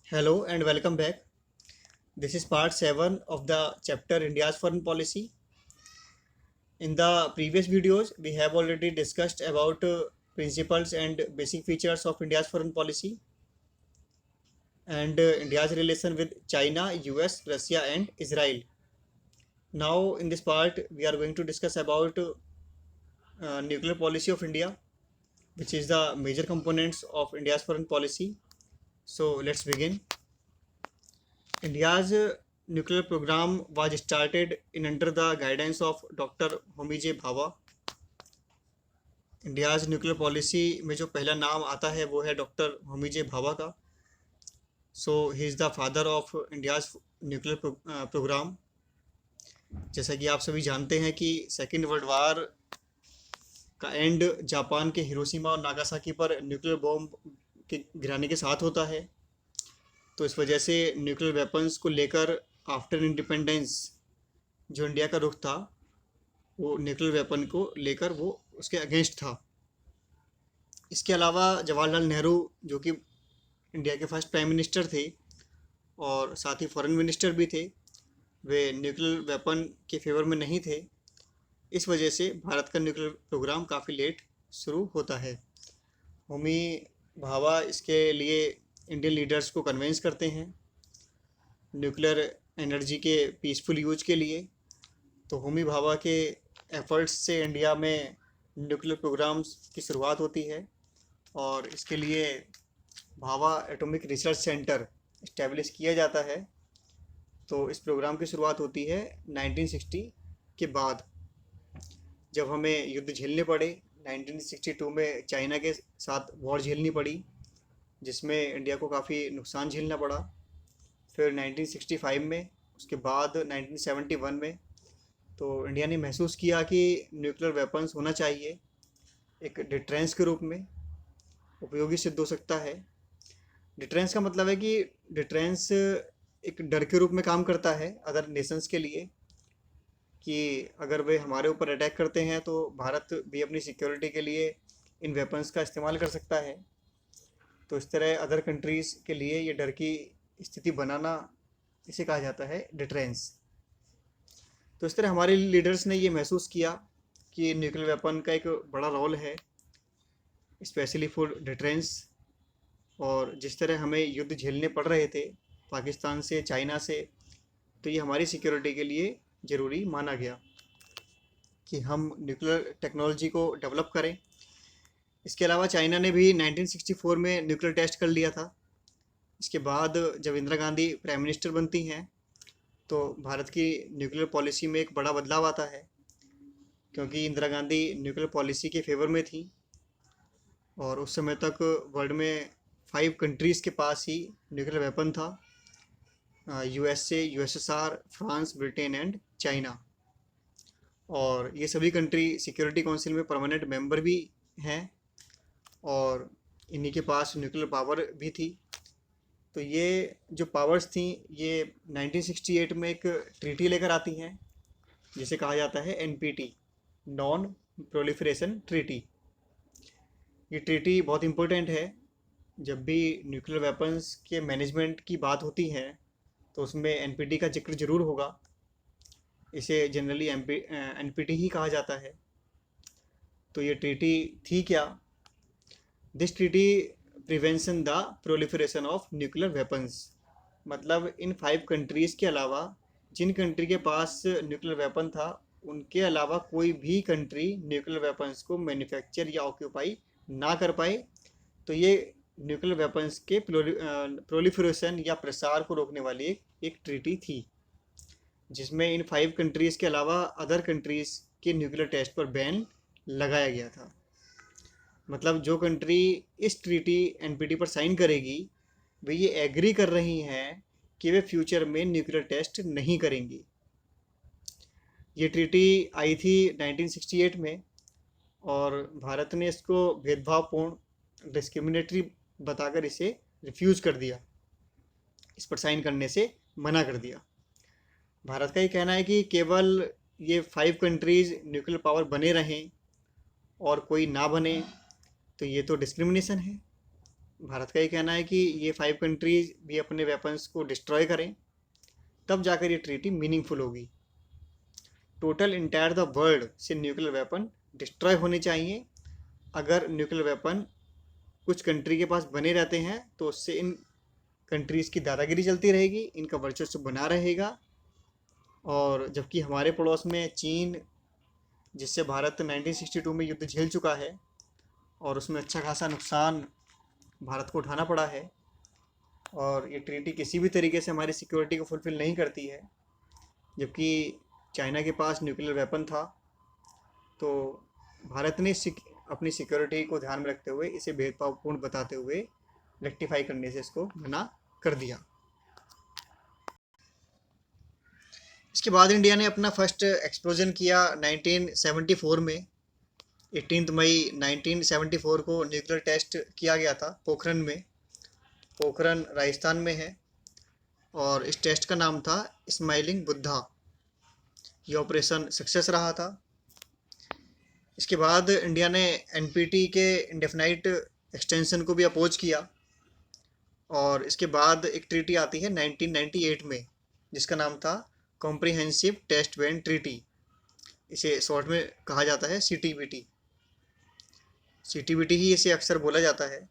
Hello and welcome back. This is part 7 of the chapter India's foreign policy. In the previous videos, we have already discussed about principles and basic features of India's foreign policy and India's relation with China, US, Russia and Israel. Now in this part, we are going to discuss about nuclear policy of India, which is the major components of India's foreign policy. So let's begin. India's nuclear program was started in under the guidance of Dr. Homi J. Bhabha. India's nuclear policy में जो पहला नाम आता है वो है doctor Homi J Bhabha का. So he is the father of India's nuclear program. जैसा कि आप सभी जानते हैं कि सेकेंड वर्ल्ड वार का एंड जापान के हिरोशिमा और नागासाकी पर न्यूक्लियर बॉम्ब के गिराने के साथ होता है. तो इस वजह से न्यूक्लियर वेपन्स को लेकर आफ्टर इंडिपेंडेंस जो इंडिया का रुख था वो न्यूक्लियर वेपन को लेकर वो उसके अगेंस्ट था. इसके अलावा जवाहरलाल नेहरू जो कि इंडिया के फर्स्ट प्राइम मिनिस्टर थे और साथ ही फॉरेन मिनिस्टर भी थे, वे न्यूक्लियर वेपन के फेवर में नहीं थे. इस वजह से भारत का न्यूक्लियर प्रोग्राम काफ़ी लेट शुरू होता है. होमी भाभा इसके लिए इंडियन लीडर्स को कन्विंस करते हैं न्यूक्लियर एनर्जी के पीसफुल यूज के लिए. तो होमी भाभा के एफर्ट्स से इंडिया में न्यूक्लियर प्रोग्राम्स की शुरुआत होती है और इसके लिए Bhabha atomic research centre establish किया जाता है. तो इस प्रोग्राम की शुरुआत होती है 1960 के बाद, जब हमें युद्ध झेलने पड़े. 1962 में चाइना के साथ वॉर झेलनी पड़ी जिसमें इंडिया को काफ़ी नुकसान झेलना पड़ा. फिर 1965 में, उसके बाद 1971 में तो इंडिया ने महसूस किया कि न्यूक्लियर वेपन्स होना चाहिए, एक डिटरेंस के रूप में उपयोगी सिद्ध हो सकता है. डिटरेंस का मतलब है कि डिटरेंस एक डर के रूप में काम करता है अदर नेशंस के लिए कि अगर वे हमारे ऊपर अटैक करते हैं तो भारत भी अपनी सिक्योरिटी के लिए इन वेपन्स का इस्तेमाल कर सकता है. तो इस तरह अदर कंट्रीज़ के लिए ये डर की स्थिति बनाना, इसे कहा जाता है डिटरेंस. तो इस तरह हमारे लीडर्स ने ये महसूस किया कि न्यूक्लियर वेपन का एक बड़ा रोल है स्पेशली फॉर डिटरेंस. और जिस तरह हमें युद्ध झेलने पड़ रहे थे पाकिस्तान से, चाइना से, तो ये हमारी सिक्योरिटी के लिए ज़रूरी माना गया कि हम न्यूक्लियर टेक्नोलॉजी को डेवलप करें. इसके अलावा चाइना ने भी 1964 में न्यूक्लियर टेस्ट कर लिया था. इसके बाद जब इंदिरा गांधी प्राइम मिनिस्टर बनती हैं तो भारत की न्यूक्लियर पॉलिसी में एक बड़ा बदलाव आता है क्योंकि इंदिरा गांधी न्यूक्लियर पॉलिसी के फेवर में थी और उस समय तक वर्ल्ड में 5 कंट्रीज़ के पास ही न्यूक्लियर वेपन था. USA, USSR, France, Britain and China. और ये सभी कंट्री सिक्योरिटी काउंसिल में परमानेंट मेंबर भी हैं और इन्हीं के पास न्यूक्लियर पावर भी थी. तो ये जो पावर्स थी ये 1968 में एक ट्रीटी लेकर आती हैं जिसे कहा जाता है एनपीटी, नॉन प्रोलिफरेशन ट्रीटी. ये ट्रीटी बहुत इम्पोर्टेंट है. जब भी न्यूक्लियर वेपन्स के मैनेजमेंट की बात होती है तो उसमें एनपीटी का जिक्र ज़रूर होगा. इसे जनरली एनपीटी ही कहा जाता है. तो ये ट्रीटी थी क्या? This treaty prevention the proliferation of nuclear weapons. मतलब इन 5 कंट्रीज़ के अलावा जिन कंट्री के पास न्यूक्लियर वेपन था उनके अलावा कोई भी कंट्री न्यूक्लियर वेपन्स को मैन्युफैक्चर या ऑक्यूपाई ना कर पाए. तो ये न्यूक्लियर वेपन्स के प्रोलिफरेशन या प्रसार को रोकने वाली एक ट्रीटी थी जिसमें इन 5 कंट्रीज़ के अलावा अदर कंट्रीज़ के न्यूक्लियर टेस्ट पर बैन लगाया गया था. मतलब जो कंट्री इस ट्रीटी एनपीटी पर साइन करेगी वे ये एग्री कर रही हैं कि वे फ्यूचर में न्यूक्लियर टेस्ट नहीं करेंगी. ये ट्रीटी आई थी 1968 में और भारत ने इसको भेदभावपूर्ण, डिस्क्रिमिनेटरी बताकर इसे रिफ्यूज़ कर दिया, इस पर साइन करने से मना कर दिया. भारत का ये कहना है कि केवल ये 5 कंट्रीज़ न्यूक्लियर पावर बने रहें और कोई ना बने तो ये तो डिस्क्रिमिनेशन है. भारत का ये कहना है कि ये 5 कंट्रीज भी अपने वेपन्स को डिस्ट्रॉय करें, तब जाकर ये ट्रीटी मीनिंगफुल होगी। टोटल इंटायर द वर्ल्ड से न्यूक्लियर वेपन डिस्ट्रॉय होने चाहिए। अगर न्यूक्लियर वेपन कुछ कंट्री के पास बने रहते हैं तो उससे इन कंट्रीज़ की दादागिरी चलती रहेगी, इनका वर्चस्व बना रहेगा। और जबकि हमारे पड़ोस में चीन, जिससे भारत 1962 में युद्ध झेल चुका है और उसमें अच्छा खासा नुकसान भारत को उठाना पड़ा है, और ये ट्रीटी किसी भी तरीके से हमारी सिक्योरिटी को फुलफ़िल नहीं करती है। जबकि चाइना के पास न्यूक्लियर वेपन था, तो भारत ने अपनी सिक्योरिटी को ध्यान में रखते हुए इसे भेदभावपूर्ण बताते हुए रेक्टिफाई करने से इसको मना कर दिया। इसके बाद इंडिया ने अपना फर्स्ट एक्सप्लोजन किया 1974 में। 18 मई 1974 को न्यूक्लियर टेस्ट किया गया था पोखरन में। पोखरन राजस्थान में है और इस टेस्ट का नाम था स्माइलिंग बुद्धा। ये ऑपरेशन सक्सेस रहा था। इसके बाद इंडिया ने एनपीटी के इंडेफिनाइट एक्सटेंशन को भी अपोज किया, और इसके बाद एक ट्रीटी आती है 1998 में जिसका नाम था कॉम्प्रिहेंसिव टेस्ट बैन ट्रीटी। इसे शॉर्ट में कहा जाता है सीटीबीटी। सीटीबीटी ही इसे अक्सर बोला जाता है।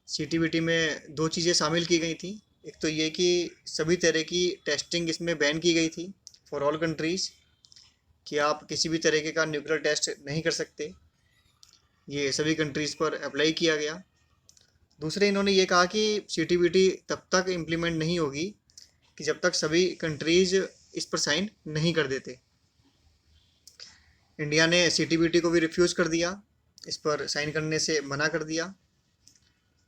सीटीबीटी में 2 चीज़ें शामिल की गई थी। एक तो ये कि सभी तरह की टेस्टिंग इसमें बैन की गई थी फॉर ऑल कंट्रीज़, कि आप किसी भी तरीके का न्यूक्लियर टेस्ट नहीं कर सकते। ये सभी कंट्रीज़ पर अप्लाई किया गया। दूसरे, इन्होंने ये कहा कि सीटीबीटी तब तक इम्प्लीमेंट नहीं होगी कि जब तक सभी कंट्रीज़ इस पर साइन नहीं कर देते। इंडिया ने सीटीबीटी को भी रिफ्यूज़ कर दिया, इस पर साइन करने से मना कर दिया।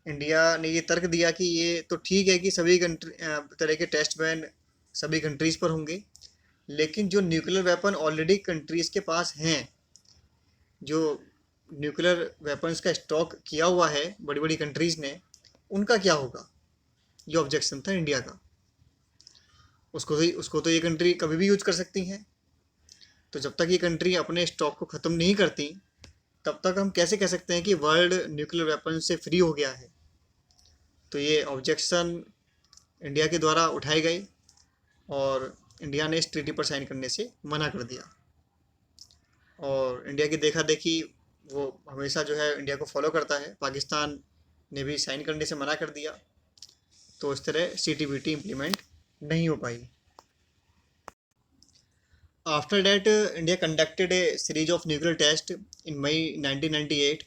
इंडिया ने ये तर्क दिया कि ये तो ठीक है कि सभी तरह के टेस्ट बैन सभी कंट्रीज़ पर होंगे, लेकिन जो न्यूक्लियर वेपन ऑलरेडी कंट्रीज़ के पास हैं, जो न्यूक्लियर वेपन्स का स्टॉक किया हुआ है बड़ी बड़ी कंट्रीज़ ने, उनका क्या होगा? ये ऑब्जेक्शन था इंडिया का। उसको तो ये कंट्री कभी भी यूज कर सकती हैं। तो जब तक ये कंट्री अपने स्टॉक को ख़त्म नहीं करती, तब तक हम कैसे कह सकते हैं कि वर्ल्ड न्यूक्लियर वेपन से फ्री हो गया है? तो ये ऑब्जेक्शन इंडिया के द्वारा उठाए गए और इंडिया ने इस ट्रीटी पर साइन करने से मना कर दिया। और इंडिया की देखा देखी वो हमेशा जो है इंडिया को फॉलो करता है। पाकिस्तान ने भी साइन करने से मना कर दिया, तो इस तरह सीटीबीटी इम्प्लीमेंट नहीं हो पाई। After that India conducted a series of nuclear test in May 1998।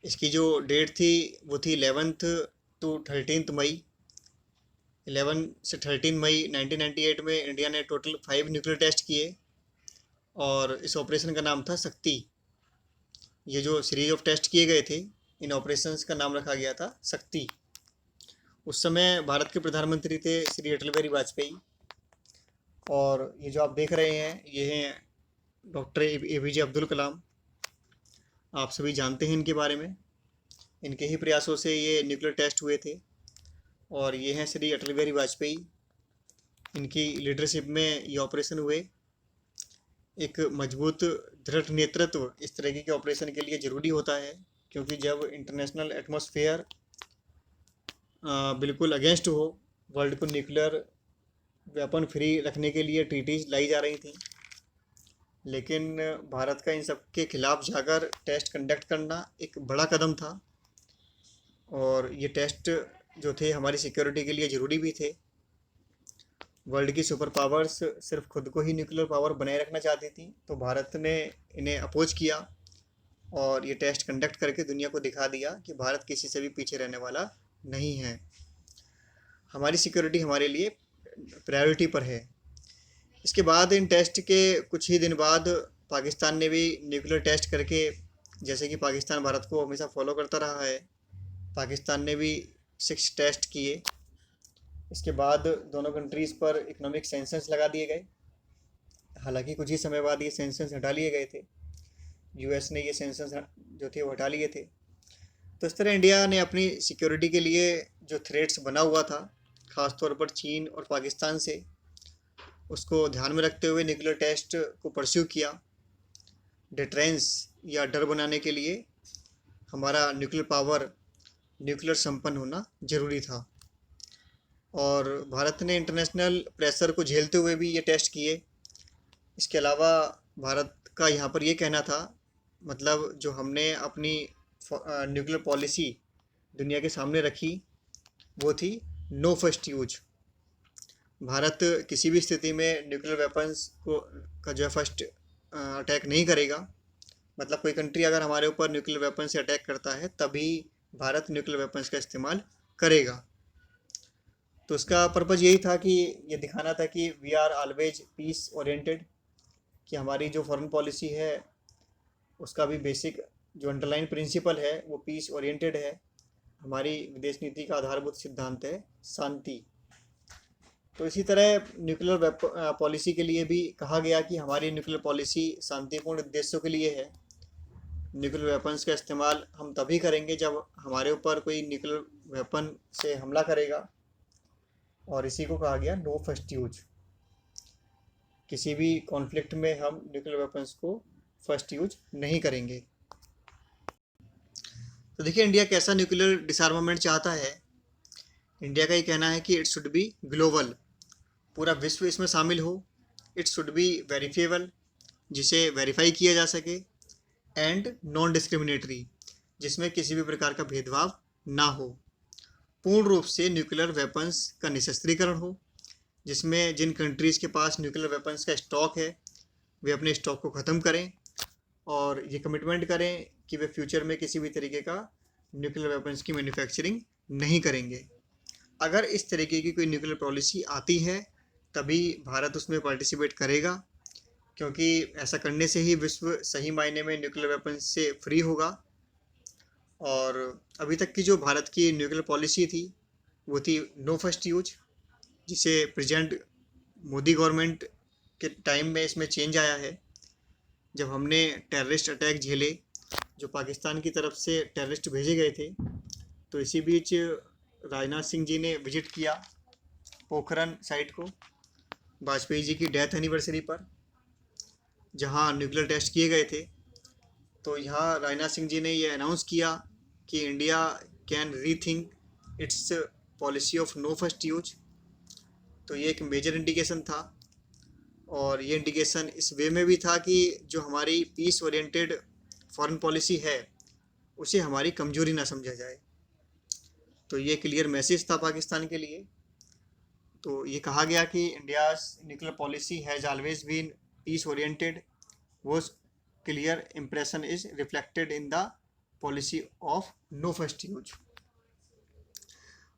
इसकी जो डेट थी वो थी 11th to 13th मई। 11 से 13 मई 1998 में इंडिया ने टोटल 5 न्यूक्लियर टेस्ट किए, और इस ऑपरेशन का नाम था शक्ति। ये जो सीरीज ऑफ टेस्ट किए गए थे, इन ऑपरेशंस का नाम रखा गया था शक्ति। उस समय भारत के प्रधानमंत्री थे श्री अटल बिहारी वाजपेयी, और ये जो आप देख रहे हैं ये हैं डॉक्टर एपीजे अब्दुल कलाम। आप सभी जानते हैं इनके बारे में। इनके ही प्रयासों से ये न्यूक्लियर टेस्ट हुए थे। और ये हैं श्री अटल बिहारी वाजपेयी, इनकी लीडरशिप में ये ऑपरेशन हुए। एक मजबूत दृढ़ नेतृत्व इस तरह के ऑपरेशन के लिए ज़रूरी होता है, क्योंकि जब इंटरनेशनल एटमॉस्फेयर बिल्कुल अगेंस्ट हो, वर्ल्ड को न्यूक्लियर वेपन फ्री रखने के लिए ट्रीटीज लाई जा रही थी, लेकिन भारत का इन सब के खिलाफ जाकर टेस्ट कंडक्ट करना एक बड़ा कदम था। और ये टेस्ट जो थे हमारी सिक्योरिटी के लिए ज़रूरी भी थे। वर्ल्ड की सुपर पावर्स सिर्फ खुद को ही न्यूक्लियर पावर बनाए रखना चाहती थी, तो भारत ने इन्हें अपोज किया और ये टेस्ट कंडक्ट करके दुनिया को दिखा दिया कि भारत किसी से भी पीछे रहने वाला नहीं है। हमारी सिक्योरिटी हमारे लिए प्रायोरिटी पर है। इसके बाद इन टेस्ट के कुछ ही दिन बाद पाकिस्तान ने भी न्यूक्लियर टेस्ट करके, जैसे कि पाकिस्तान भारत को हमेशा फॉलो करता रहा है, पाकिस्तान ने भी 6 टेस्ट किए। इसके बाद दोनों कंट्रीज़ पर इकोनॉमिक सैंक्शंस लगा दिए गए। हालांकि कुछ ही समय बाद ये सैंक्शंस हटा लिए गए थे। यूएस ने ये सैंक्शंस जो थे वो हटा लिए थे। तो इस तरह इंडिया ने अपनी सिक्योरिटी के लिए जो थ्रेट्स बना हुआ था, ख़ासतौर पर चीन और पाकिस्तान से, उसको ध्यान में रखते हुए न्यूक्लियर टेस्ट को परस्यू किया। डिटरेंस या डर बनाने के लिए हमारा न्यूक्लियर पावर न्यूक्लियर संपन्न होना जरूरी था। और भारत ने इंटरनेशनल प्रेशर को झेलते हुए भी ये टेस्ट किए। इसके अलावा भारत का यहाँ पर ये कहना था, मतलब जो हमने अपनी न्यूक्लियर पॉलिसी दुनिया के सामने रखी वो थी नो फर्स्ट यूज। भारत किसी भी स्थिति में न्यूक्लियर वेपन्स को का जो है फर्स्ट अटैक नहीं करेगा। मतलब कोई कंट्री अगर हमारे ऊपर न्यूक्लियर वेपन से अटैक करता है तभी भारत न्यूक्लियर वेपन्स का इस्तेमाल करेगा। तो उसका पर्पज़ यही था कि ये दिखाना था कि we are always peace oriented, कि हमारी जो फॉरेन पॉलिसी है उसका भी बेसिक जो अंडरलाइन प्रिंसिपल है वो पीस ओरिएंटेड है। हमारी विदेश नीति का आधारभूत सिद्धांत है शांति। तो इसी तरह न्यूक्लियर पॉलिसी के लिए भी कहा गया कि हमारी न्यूक्लियर पॉलिसी शांतिपूर्ण उद्देश्यों के लिए है। न्यूक्लियर वेपन्स का इस्तेमाल हम तभी करेंगे जब हमारे ऊपर कोई न्यूक्लियर वेपन से हमला करेगा, और इसी को कहा गया नो फर्स्ट यूज। किसी भी कॉन्फ्लिक्ट में हम न्यूक्लियर वेपन्स को फर्स्ट यूज नहीं करेंगे। तो देखिए इंडिया कैसा न्यूक्लियर डिसआर्मामेंट चाहता है। इंडिया का ये कहना है कि इट शुड बी ग्लोबल, पूरा विश्व इसमें शामिल हो। इट शुड बी वेरीफिएबल, जिसे वेरीफाई किया जा सके, एंड नॉन डिस्क्रिमिनेटरी, जिसमें किसी भी प्रकार का भेदभाव ना हो। पूर्ण रूप से न्यूक्लियर वेपन्स का निशस्त्रीकरण हो, जिसमें जिन कंट्रीज़ के पास न्यूक्लियर वेपन्स का स्टॉक है वे अपने स्टॉक को ख़त्म करें और ये कमिटमेंट करें कि वे फ्यूचर में किसी भी तरीके का न्यूक्लियर वेपन्स की मैन्युफैक्चरिंग नहीं करेंगे। अगर इस तरीके की कोई न्यूक्लियर पॉलिसी आती है तभी भारत उसमें पार्टिसिपेट करेगा, क्योंकि ऐसा करने से ही विश्व सही मायने में न्यूक्लियर वेपन्स से फ्री होगा। और अभी तक की जो भारत की न्यूक्लियर पॉलिसी थी वो थी नो फर्स्ट यूज, जिसे प्रेजेंट मोदी गवर्नमेंट के टाइम में इसमें चेंज आया है। जब हमने टेररिस्ट अटैक झेले, जो पाकिस्तान की तरफ से टेररिस्ट भेजे गए थे, तो इसी बीच राजनाथ सिंह जी ने विजिट किया पोखरन साइट को वाजपेयी जी की डेथ एनिवर्सरी पर, जहां न्यूक्लियर टेस्ट किए गए थे। तो यहाँ राजनाथ सिंह जी ने ये अनाउंस किया कि India can rethink its policy of no first use. तो ये एक मेजर इंडिकेशन था, और ये इंडिकेशन इस वे में भी था कि जो हमारी पीस ओरिएंटेड फॉरेन पॉलिसी है उसे हमारी कमजोरी ना समझा जाए। तो ये क्लियर मैसेज था पाकिस्तान के लिए। तो ये कहा गया कि India's nuclear policy has always been peace oriented, वो clear impression is reflected in the policy of no first use.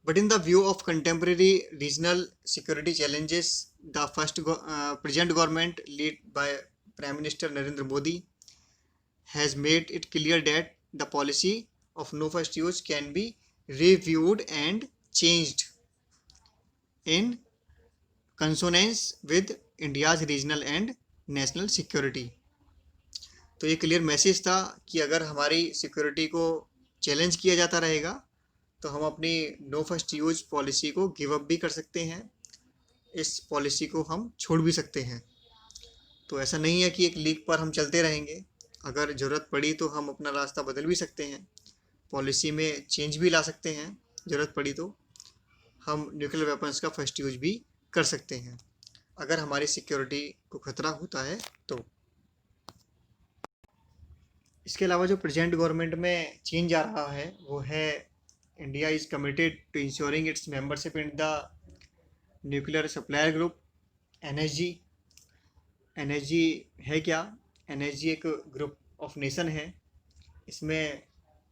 But in the view of contemporary regional security challenges, the present government led by Prime Minister Narendra Modi has made it clear that the policy of no first use can be reviewed and changed in consonance with India's regional and national security. तो ये clear message था कि अगर हमारी security को challenge किया जाता रहेगा तो हम अपनी नो फर्स्ट यूज पॉलिसी को गिव अप भी कर सकते हैं, इस पॉलिसी को हम छोड़ भी सकते हैं। तो ऐसा नहीं है कि एक लीक पर हम चलते रहेंगे, अगर ज़रूरत पड़ी तो हम अपना रास्ता बदल भी सकते हैं, पॉलिसी में चेंज भी ला सकते हैं। ज़रूरत पड़ी तो हम न्यूक्लियर वेपन्स का फर्स्ट यूज भी कर सकते हैं अगर हमारी सिक्योरिटी को खतरा होता है तो। इसके अलावा जो प्रेजेंट गवर्नमेंट में चेंज आ रहा है वो है India is committed to ensuring its membership in the nuclear supplier group NSG। NSG है क्या? NSG एक ग्रुप ऑफ नेशन है। इसमें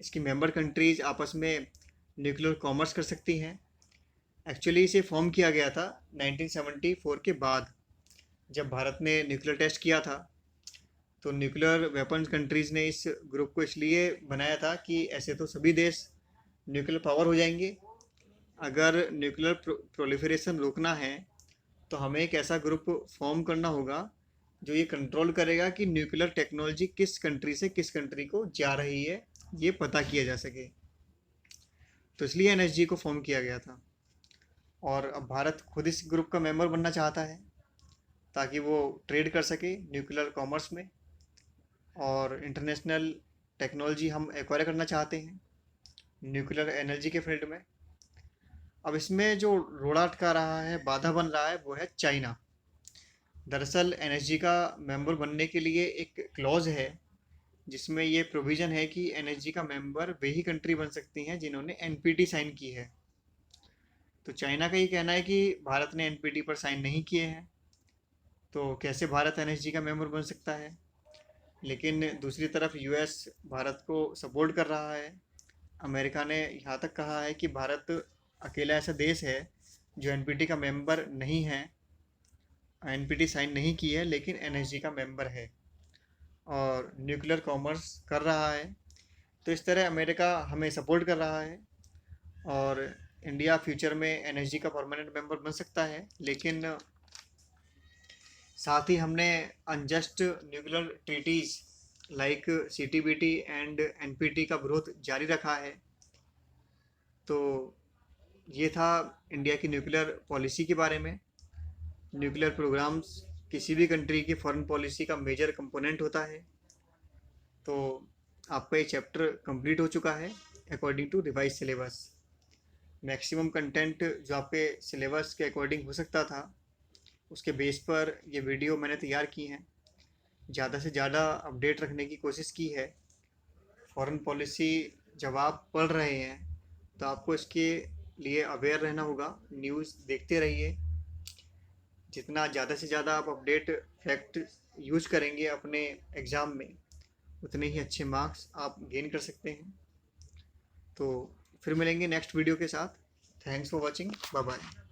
इसकी मेंबर कंट्रीज आपस में न्यूक्लियर कॉमर्स कर सकती हैं। एक्चुअली इसे फॉर्म किया गया था 1974 के बाद, जब भारत ने न्यूक्लियर टेस्ट किया था। तो न्यूक्लियर वेपन्स कंट्रीज़ ने इस ग्रुप को इसलिए बनाया था कि ऐसे तो सभी देश न्यूक्लियर पावर हो जाएंगे, अगर न्यूक्लियर प्रोलिफरेशन रोकना है तो हमें एक ऐसा ग्रुप फॉर्म करना होगा जो ये कंट्रोल करेगा कि न्यूक्लियर टेक्नोलॉजी किस कंट्री से किस कंट्री को जा रही है, ये पता किया जा सके। तो इसलिए एनएसजी को फॉर्म किया गया था, और अब भारत खुद इस ग्रुप का मेंबर बनना चाहता है ताकि वो ट्रेड कर सके न्यूक्लियर कॉमर्स में, और इंटरनेशनल टेक्नोलॉजी हम एक्वायर करना चाहते हैं। न्यूक्लियर एनर्जी के फील्ड में। अब इसमें जो रोड़ा अटका रहा है, बाधा बन रहा है, वो है चाइना। दरअसल एनएसजी का मेंबर बनने के लिए एक क्लॉज है जिसमें ये प्रोविज़न है कि एनएसजी का मेंबर वही कंट्री बन सकती हैं जिन्होंने एनपीटी साइन की है। तो चाइना का ये कहना है कि भारत ने एनपीटी पर साइन नहीं किए हैं, तो कैसे भारत एनएसजी का मेंबर बन सकता है। लेकिन दूसरी तरफ यूएस भारत को सपोर्ट कर रहा है। अमेरिका ने यहाँ तक कहा है कि भारत अकेला ऐसा देश है जो एनपीटी का मेंबर नहीं है, एनपीटी साइन नहीं की है, लेकिन एनएसजी का मेंबर है और न्यूक्लियर कॉमर्स कर रहा है। तो इस तरह अमेरिका हमें सपोर्ट कर रहा है और इंडिया फ्यूचर में एनएसजी का परमानेंट मेंबर बन सकता है। लेकिन साथ ही हमने unjust nuclear treaties like CTBT and NPT का विरोध जारी रखा है। तो ये था इंडिया की न्यूक्लियर पॉलिसी के बारे में। न्यूक्लियर प्रोग्राम्स किसी भी कंट्री की फॉरेन पॉलिसी का मेजर कंपोनेंट होता है। तो आपका ये चैप्टर कंप्लीट हो चुका है according to revise syllabus. Maximum content जो आपके सिलेबस के अकॉर्डिंग हो सकता था उसके बेस पर ये वीडियो मैंने तैयार की हैं। ज़्यादा से ज़्यादा अपडेट रखने की कोशिश की है। फॉरेन पॉलिसी जब आप पढ़ रहे हैं तो आपको इसके लिए अवेयर रहना होगा। न्यूज़ देखते रहिए। जितना ज़्यादा से ज़्यादा आप अपडेट फैक्ट यूज करेंगे अपने एग्ज़ाम में, उतने ही अच्छे मार्क्स आप गेन कर सकते हैं। तो फिर मिलेंगे नेक्स्ट वीडियो के साथ। Thanks for watching. Bye bye.